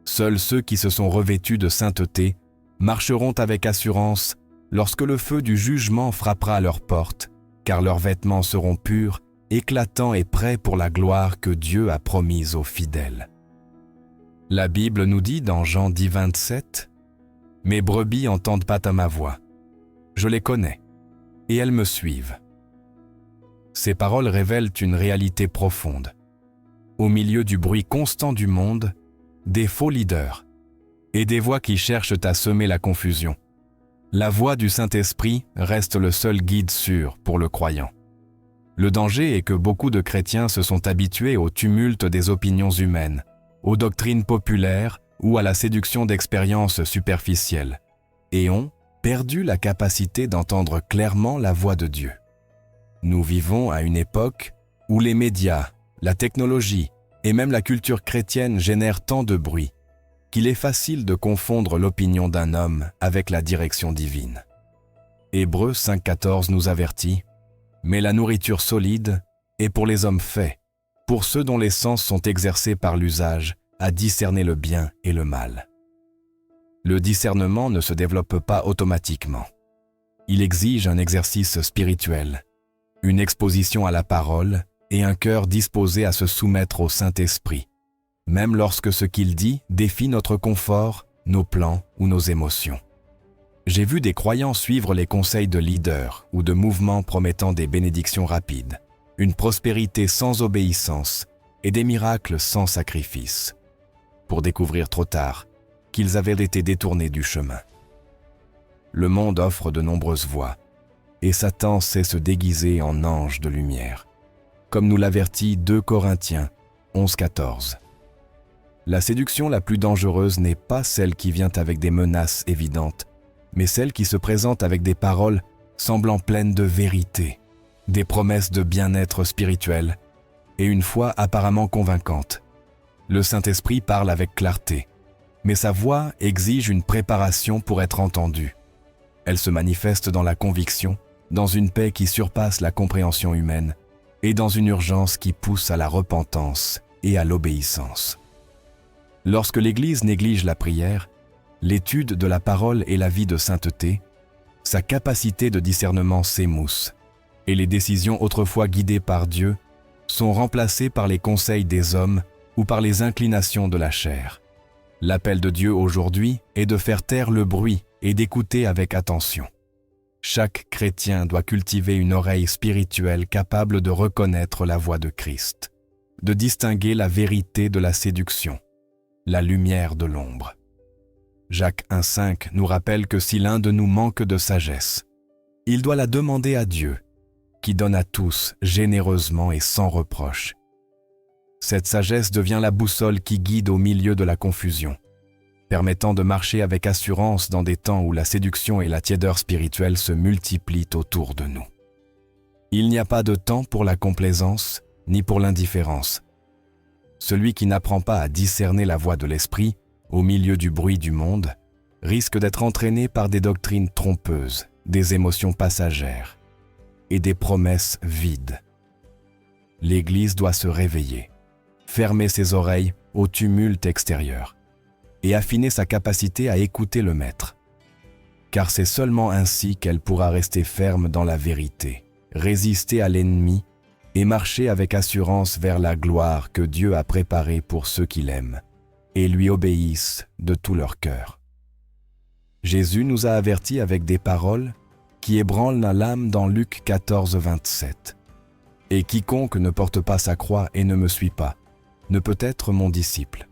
Seuls ceux qui se sont revêtus de sainteté marcheront avec assurance lorsque le feu du jugement frappera à leurs portes, car leurs vêtements seront purs, éclatants et prêts pour la gloire que Dieu a promise aux fidèles. La Bible nous dit dans Jean 10:27 « Mes brebis n'entendent pas ma voix. Je les connais, et elles me suivent. » Ces paroles révèlent une réalité profonde. Au milieu du bruit constant du monde, des faux leaders et des voix qui cherchent à semer la confusion, la voix du Saint-Esprit reste le seul guide sûr pour le croyant. Le danger est que beaucoup de chrétiens se sont habitués au tumulte des opinions humaines, aux doctrines populaires ou à la séduction d'expériences superficielles, et ont perdu la capacité d'entendre clairement la voix de Dieu. Nous vivons à une époque où les médias, la technologie et même la culture chrétienne génèrent tant de bruit qu'il est facile de confondre l'opinion d'un homme avec la direction divine. Hébreux 5:14 nous avertit « Mais la nourriture solide est pour les hommes faits, pour ceux dont les sens sont exercés par l'usage à discerner le bien et le mal. » Le discernement ne se développe pas automatiquement. Il exige un exercice spirituel, une exposition à la parole et un cœur disposé à se soumettre au Saint-Esprit, même lorsque ce qu'il dit défie notre confort, nos plans ou nos émotions. J'ai vu des croyants suivre les conseils de leaders ou de mouvements promettant des bénédictions rapides, une prospérité sans obéissance et des miracles sans sacrifice, pour découvrir trop tard qu'ils avaient été détournés du chemin. Le monde offre de nombreuses voies, et Satan sait se déguiser en ange de lumière, comme nous l'avertit 2 Corinthiens 11:14. La séduction la plus dangereuse n'est pas celle qui vient avec des menaces évidentes, mais celle qui se présente avec des paroles semblant pleines de vérité, des promesses de bien-être spirituel et une foi apparemment convaincante. Le Saint-Esprit parle avec clarté, mais sa voix exige une préparation pour être entendue. Elle se manifeste dans la conviction, dans une paix qui surpasse la compréhension humaine et dans une urgence qui pousse à la repentance et à l'obéissance. Lorsque l'Église néglige la prière, l'étude de la parole et la vie de sainteté, sa capacité de discernement s'émousse et les décisions autrefois guidées par Dieu sont remplacées par les conseils des hommes ou par les inclinations de la chair. L'appel de Dieu aujourd'hui est de faire taire le bruit et d'écouter avec attention. Chaque chrétien doit cultiver une oreille spirituelle capable de reconnaître la voix de Christ, de distinguer la vérité de la séduction, la lumière de l'ombre. Jacques 1,5 nous rappelle que si l'un de nous manque de sagesse, il doit la demander à Dieu, qui donne à tous généreusement et sans reproche. Cette sagesse devient la boussole qui guide au milieu de la confusion, permettant de marcher avec assurance dans des temps où la séduction et la tiédeur spirituelle se multiplient autour de nous. Il n'y a pas de temps pour la complaisance ni pour l'indifférence. Celui qui n'apprend pas à discerner la voix de l'esprit au milieu du bruit du monde risque d'être entraîné par des doctrines trompeuses, des émotions passagères et des promesses vides. L'Église doit se réveiller, fermer ses oreilles au tumulte extérieur et affiner sa capacité à écouter le Maître. Car c'est seulement ainsi qu'elle pourra rester ferme dans la vérité, résister à l'ennemi et marcher avec assurance vers la gloire que Dieu a préparée pour ceux qui l'aiment et lui obéissent de tout leur cœur. Jésus nous a avertis avec des paroles qui ébranlent l'âme dans Luc 14, 27. « Et quiconque ne porte pas sa croix et ne me suit pas, ne peut être mon disciple. »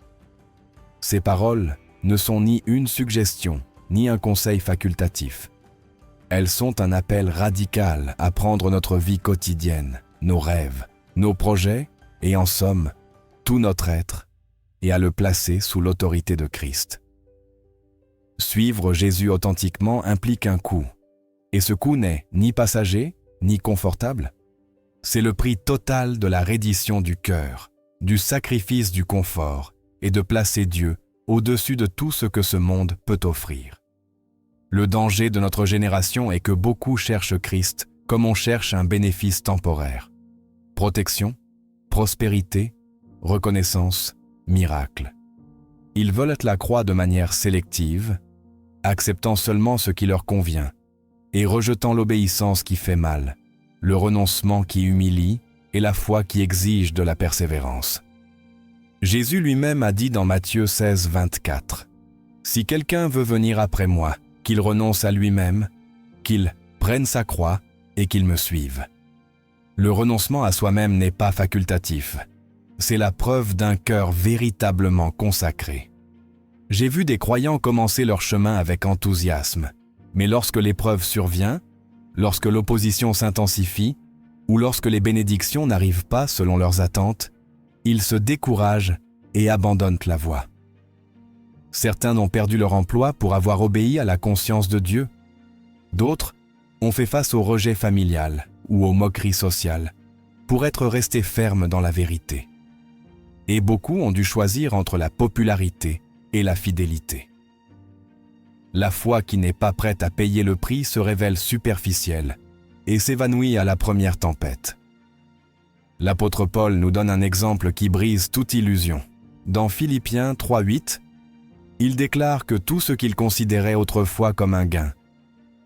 Ces paroles ne sont ni une suggestion, ni un conseil facultatif. Elles sont un appel radical à prendre notre vie quotidienne, nos rêves, nos projets et en somme, tout notre être, et à le placer sous l'autorité de Christ. Suivre Jésus authentiquement implique un coût, et ce coût n'est ni passager, ni confortable. C'est le prix total de la reddition du cœur, du sacrifice du confort et de placer Dieu au-dessus de tout ce que ce monde peut offrir. Le danger de notre génération est que beaucoup cherchent Christ comme on cherche un bénéfice temporaire. Protection, prospérité, reconnaissance, miracle. Ils veulent la croix de manière sélective, acceptant seulement ce qui leur convient et rejetant l'obéissance qui fait mal, le renoncement qui humilie et la foi qui exige de la persévérance. Jésus lui-même a dit dans Matthieu 16, 24 : « Si quelqu'un veut venir après moi, qu'il renonce à lui-même, qu'il prenne sa croix et qu'il me suive. » Le renoncement à soi-même n'est pas facultatif. C'est la preuve d'un cœur véritablement consacré. J'ai vu des croyants commencer leur chemin avec enthousiasme, mais lorsque l'épreuve survient, lorsque l'opposition s'intensifie, ou lorsque les bénédictions n'arrivent pas selon leurs attentes, ils se découragent et abandonnent la voie. Certains ont perdu leur emploi pour avoir obéi à la conscience de Dieu. D'autres ont fait face au rejet familial ou aux moqueries sociales pour être restés fermes dans la vérité. Et beaucoup ont dû choisir entre la popularité et la fidélité. La foi qui n'est pas prête à payer le prix se révèle superficielle et s'évanouit à la première tempête. L'apôtre Paul nous donne un exemple qui brise toute illusion. Dans Philippiens 3:8, il déclare que tout ce qu'il considérait autrefois comme un gain,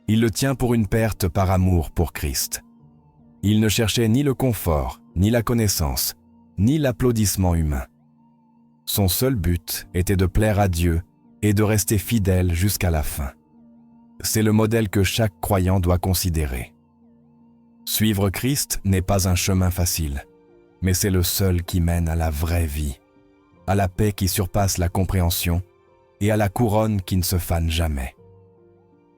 il le tient pour une perte par amour pour Christ. Il ne cherchait ni le confort, ni la connaissance, ni l'applaudissement humain. Son seul but était de plaire à Dieu et de rester fidèle jusqu'à la fin. C'est le modèle que chaque croyant doit considérer. Suivre Christ n'est pas un chemin facile, mais c'est le seul qui mène à la vraie vie, à la paix qui surpasse la compréhension et à la couronne qui ne se fane jamais.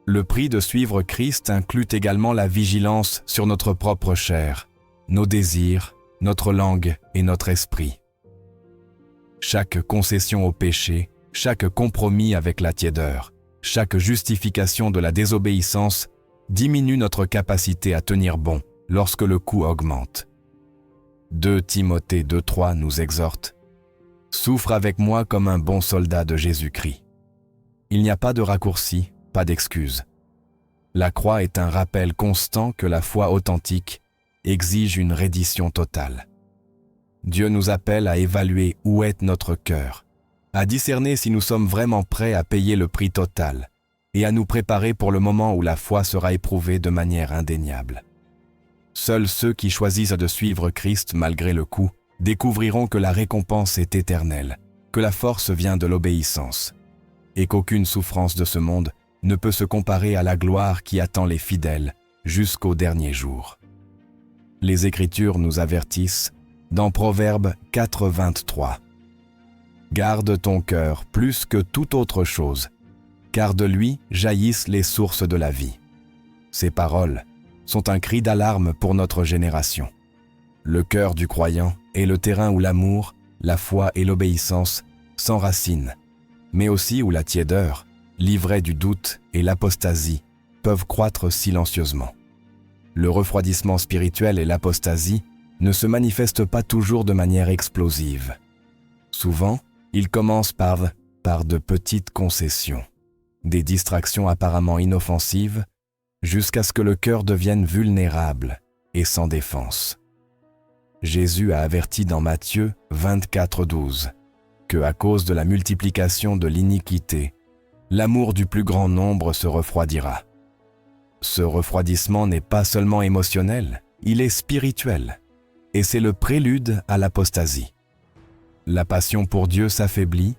Le prix de suivre Christ inclut également la vigilance sur notre propre chair, nos désirs, notre langue et notre esprit. Chaque concession au péché, chaque compromis avec la tiédeur, chaque justification de la désobéissance diminue notre capacité à tenir bon lorsque le coût augmente. 2 Timothée 2:3 nous exhorte : « Souffre avec moi comme un bon soldat de Jésus-Christ. » Il n'y a pas de raccourci, pas d'excuse. La croix est un rappel constant que la foi authentique exige une reddition totale. Dieu nous appelle à évaluer où est notre cœur, à discerner si nous sommes vraiment prêts à payer le prix total et à nous préparer pour le moment où la foi sera éprouvée de manière indéniable. Seuls ceux qui choisissent de suivre Christ malgré le coût découvriront que la récompense est éternelle, que la force vient de l'obéissance et qu'aucune souffrance de ce monde ne peut se comparer à la gloire qui attend les fidèles jusqu'au dernier jour. Les Écritures nous avertissent dans Proverbes 4:23. « Garde ton cœur plus que toute autre chose, car de lui jaillissent les sources de la vie. » Ces paroles sont un cri d'alarme pour notre génération. Le cœur du croyant est le terrain où l'amour, la foi et l'obéissance s'enracinent, mais aussi où la tiédeur, l'ivraie du doute et l'apostasie peuvent croître silencieusement. Le refroidissement spirituel et l'apostasie ne se manifestent pas toujours de manière explosive. Souvent, ils commencent par de petites concessions, des distractions apparemment inoffensives, jusqu'à ce que le cœur devienne vulnérable et sans défense. Jésus a averti dans Matthieu 24:12 que, à cause de la multiplication de l'iniquité, l'amour du plus grand nombre se refroidira. Ce refroidissement n'est pas seulement émotionnel, il est spirituel, et c'est le prélude à l'apostasie. La passion pour Dieu s'affaiblit,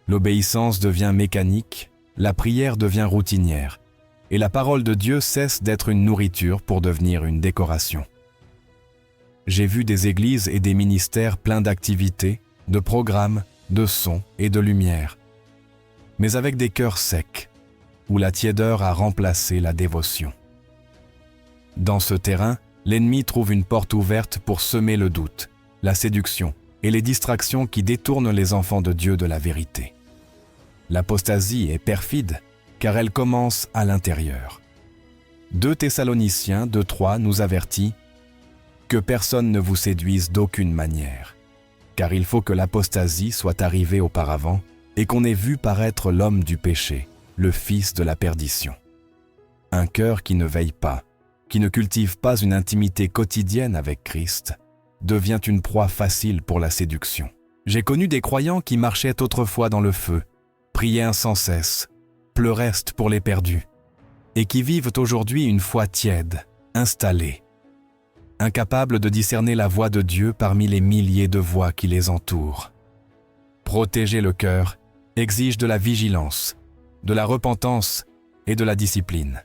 l'obéissance devient mécanique, la prière devient routinière, et la parole de Dieu cesse d'être une nourriture pour devenir une décoration. J'ai vu des églises et des ministères pleins d'activités, de programmes, de sons et de lumière, mais avec des cœurs secs, où la tiédeur a remplacé la dévotion. Dans ce terrain, l'ennemi trouve une porte ouverte pour semer le doute, la séduction et les distractions qui détournent les enfants de Dieu de la vérité. L'apostasie est perfide, car elle commence à l'intérieur. 2 Thessaloniciens 2:3 nous avertit « Que personne ne vous séduise d'aucune manière, car il faut que l'apostasie soit arrivée auparavant et qu'on ait vu paraître l'homme du péché, le fils de la perdition. » Un cœur qui ne veille pas, qui ne cultive pas une intimité quotidienne avec Christ, devient une proie facile pour la séduction. J'ai connu des croyants qui marchaient autrefois dans le feu, priaient sans cesse, pleuraient pour les perdus, et qui vivent aujourd'hui une foi tiède, installée, incapables de discerner la voix de Dieu parmi les milliers de voix qui les entourent. Protéger le cœur exige de la vigilance, de la repentance et de la discipline.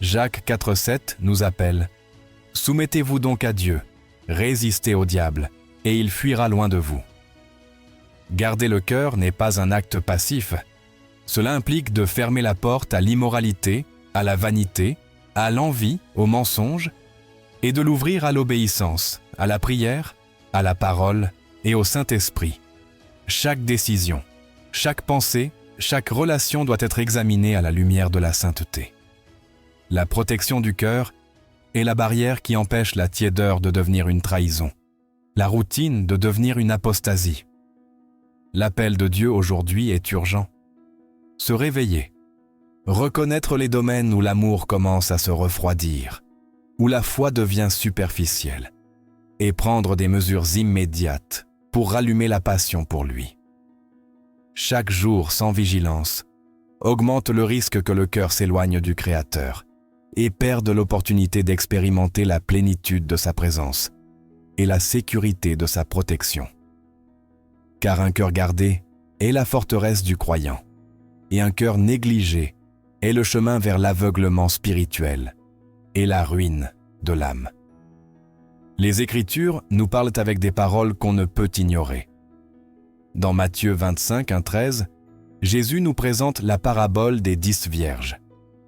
Jacques 4:7 nous appelle « Soumettez-vous donc à Dieu, résistez au diable, et il fuira loin de vous. » Garder le cœur n'est pas un acte passif. Cela implique de fermer la porte à l'immoralité, à la vanité, à l'envie, au mensonge, et de l'ouvrir à l'obéissance, à la prière, à la parole et au Saint-Esprit. Chaque décision, chaque pensée, chaque relation doit être examinée à la lumière de la sainteté. La protection du cœur est la barrière qui empêche la tiédeur de devenir une trahison, la routine de devenir une apostasie. L'appel de Dieu aujourd'hui est urgent. Se réveiller, reconnaître les domaines où l'amour commence à se refroidir, où la foi devient superficielle, et prendre des mesures immédiates pour rallumer la passion pour lui. Chaque jour sans vigilance augmente le risque que le cœur s'éloigne du Créateur et perde l'opportunité d'expérimenter la plénitude de sa présence et la sécurité de sa protection. Car un cœur gardé est la forteresse du croyant, et un cœur négligé est le chemin vers l'aveuglement spirituel et la ruine de l'âme. Les Écritures nous parlent avec des paroles qu'on ne peut ignorer. Dans Matthieu 25:13, Jésus nous présente la parabole des 10 vierges,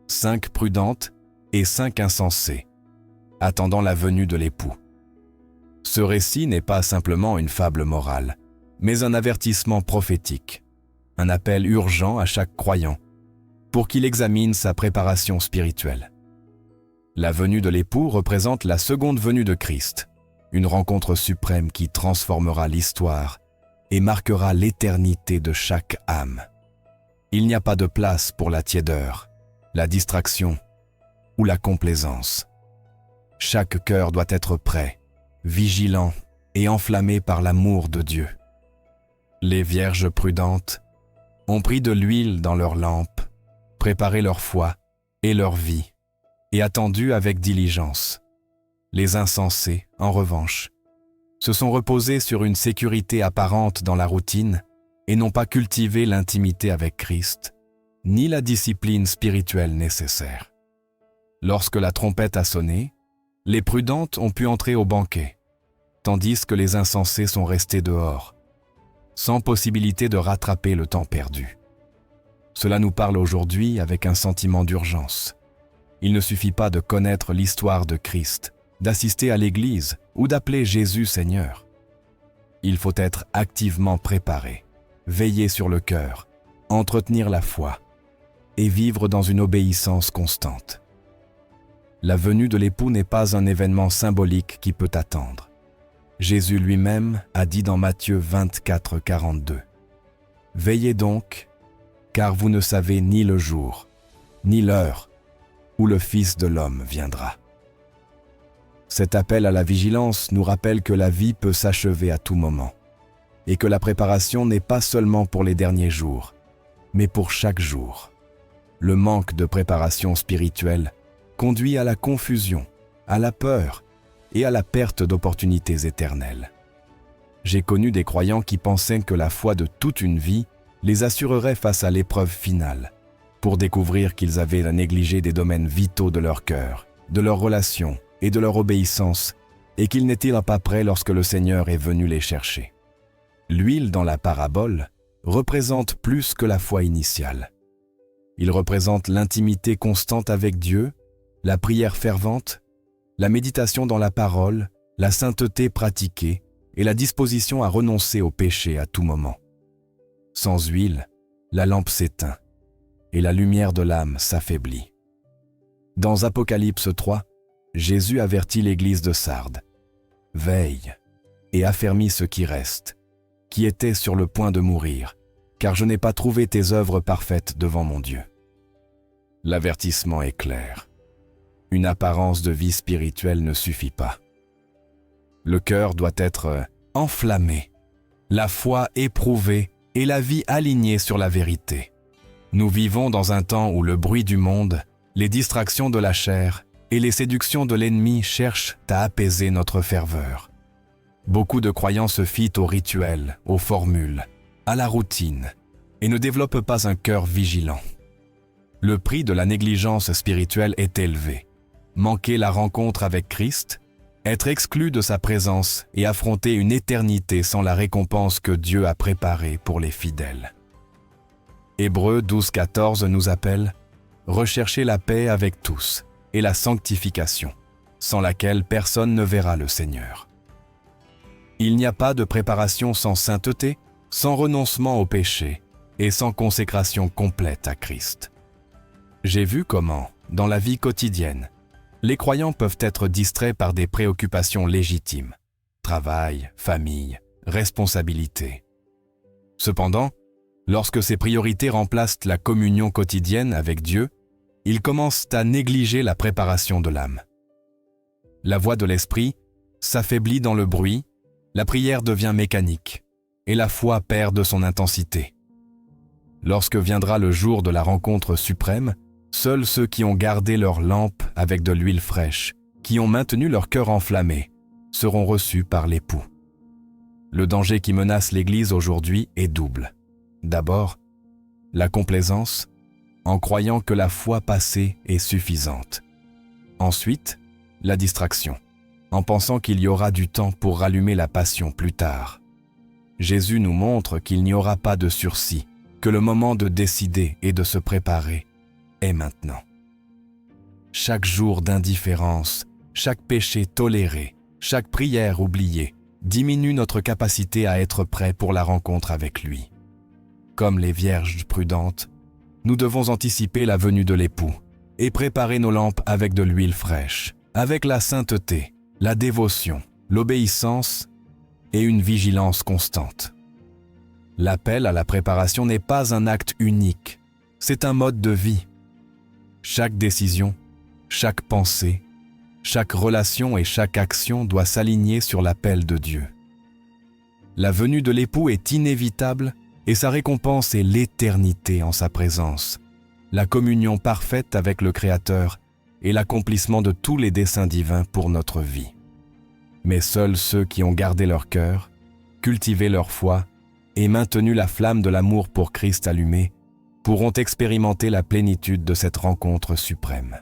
5 prudentes et 5 insensées, attendant la venue de l'époux. Ce récit n'est pas simplement une fable morale, mais un avertissement prophétique, un appel urgent à chaque croyant, pour qu'il examine sa préparation spirituelle. La venue de l'époux représente la seconde venue de Christ, une rencontre suprême qui transformera l'histoire et marquera l'éternité de chaque âme. Il n'y a pas de place pour la tiédeur, la distraction ou la complaisance. Chaque cœur doit être prêt, vigilant et enflammé par l'amour de Dieu. Les vierges prudentes ont pris de l'huile dans leurs lampes, préparé leur foi et leur vie, et attendu avec diligence. Les insensés, en revanche, se sont reposés sur une sécurité apparente dans la routine et n'ont pas cultivé l'intimité avec Christ, ni la discipline spirituelle nécessaire. Lorsque la trompette a sonné, les prudentes ont pu entrer au banquet, tandis que les insensés sont restés dehors, sans possibilité de rattraper le temps perdu. Cela nous parle aujourd'hui avec un sentiment d'urgence. Il ne suffit pas de connaître l'histoire de Christ, d'assister à l'Église ou d'appeler Jésus Seigneur. Il faut être activement préparé, veiller sur le cœur, entretenir la foi et vivre dans une obéissance constante. La venue de l'époux n'est pas un événement symbolique qui peut attendre. Jésus lui-même a dit dans Matthieu 24:42 « Veillez donc car vous ne savez ni le jour, ni l'heure où le Fils de l'homme viendra. » Cet appel à la vigilance nous rappelle que la vie peut s'achever à tout moment, et que la préparation n'est pas seulement pour les derniers jours, mais pour chaque jour. Le manque de préparation spirituelle conduit à la confusion, à la peur et à la perte d'opportunités éternelles. J'ai connu des croyants qui pensaient que la foi de toute une vie les assurerait face à l'épreuve finale, pour découvrir qu'ils avaient négligé des domaines vitaux de leur cœur, de leurs relations et de leur obéissance, et qu'ils n'étaient pas prêts lorsque le Seigneur est venu les chercher. L'huile dans la parabole représente plus que la foi initiale. Il représente l'intimité constante avec Dieu, la prière fervente, la méditation dans la parole, la sainteté pratiquée et la disposition à renoncer au péché à tout moment. Sans huile, la lampe s'éteint et la lumière de l'âme s'affaiblit. Dans Apocalypse 3, Jésus avertit l'église de Sardes. « Veille et affermis ceux qui restent, qui étaient sur le point de mourir, car je n'ai pas trouvé tes œuvres parfaites devant mon Dieu. » L'avertissement est clair. Une apparence de vie spirituelle ne suffit pas. Le cœur doit être enflammé, la foi éprouvée et la vie alignée sur la vérité. Nous vivons dans un temps où le bruit du monde, les distractions de la chair et les séductions de l'ennemi cherchent à apaiser notre ferveur. Beaucoup de croyants se fient aux rituels, aux formules, à la routine et ne développent pas un cœur vigilant. Le prix de la négligence spirituelle est élevé. Manquer la rencontre avec Christ, être exclu de sa présence et affronter une éternité sans la récompense que Dieu a préparée pour les fidèles. Hébreux 12,14 nous appelle « Recherchez la paix avec tous et la sanctification, sans laquelle personne ne verra le Seigneur. » Il n'y a pas de préparation sans sainteté, sans renoncement au péché et sans consécration complète à Christ. J'ai vu comment, dans la vie quotidienne, les croyants peuvent être distraits par des préoccupations légitimes, travail, famille, responsabilité. Cependant, lorsque ces priorités remplacent la communion quotidienne avec Dieu, ils commencent à négliger la préparation de l'âme. La voix de l'esprit s'affaiblit dans le bruit, la prière devient mécanique et la foi perd de son intensité. Lorsque viendra le jour de la rencontre suprême, seuls ceux qui ont gardé leur lampe avec de l'huile fraîche, qui ont maintenu leur cœur enflammé, seront reçus par l'époux. Le danger qui menace l'Église aujourd'hui est double. D'abord, la complaisance, en croyant que la foi passée est suffisante. Ensuite, la distraction, en pensant qu'il y aura du temps pour rallumer la passion plus tard. Jésus nous montre qu'il n'y aura pas de sursis, que le moment de décider et de se préparer est maintenant. Chaque jour d'indifférence, chaque péché toléré, chaque prière oubliée diminue notre capacité à être prêt pour la rencontre avec lui. Comme les vierges prudentes, nous devons anticiper la venue de l'époux et préparer nos lampes avec de l'huile fraîche, avec la sainteté, la dévotion, l'obéissance et une vigilance constante. L'appel à la préparation n'est pas un acte unique, c'est un mode de vie. Chaque décision, chaque pensée, chaque relation et chaque action doit s'aligner sur l'appel de Dieu. La venue de l'époux est inévitable et sa récompense est l'éternité en sa présence, la communion parfaite avec le Créateur et l'accomplissement de tous les desseins divins pour notre vie. Mais seuls ceux qui ont gardé leur cœur, cultivé leur foi et maintenu la flamme de l'amour pour Christ allumée pourront expérimenter la plénitude de cette rencontre suprême.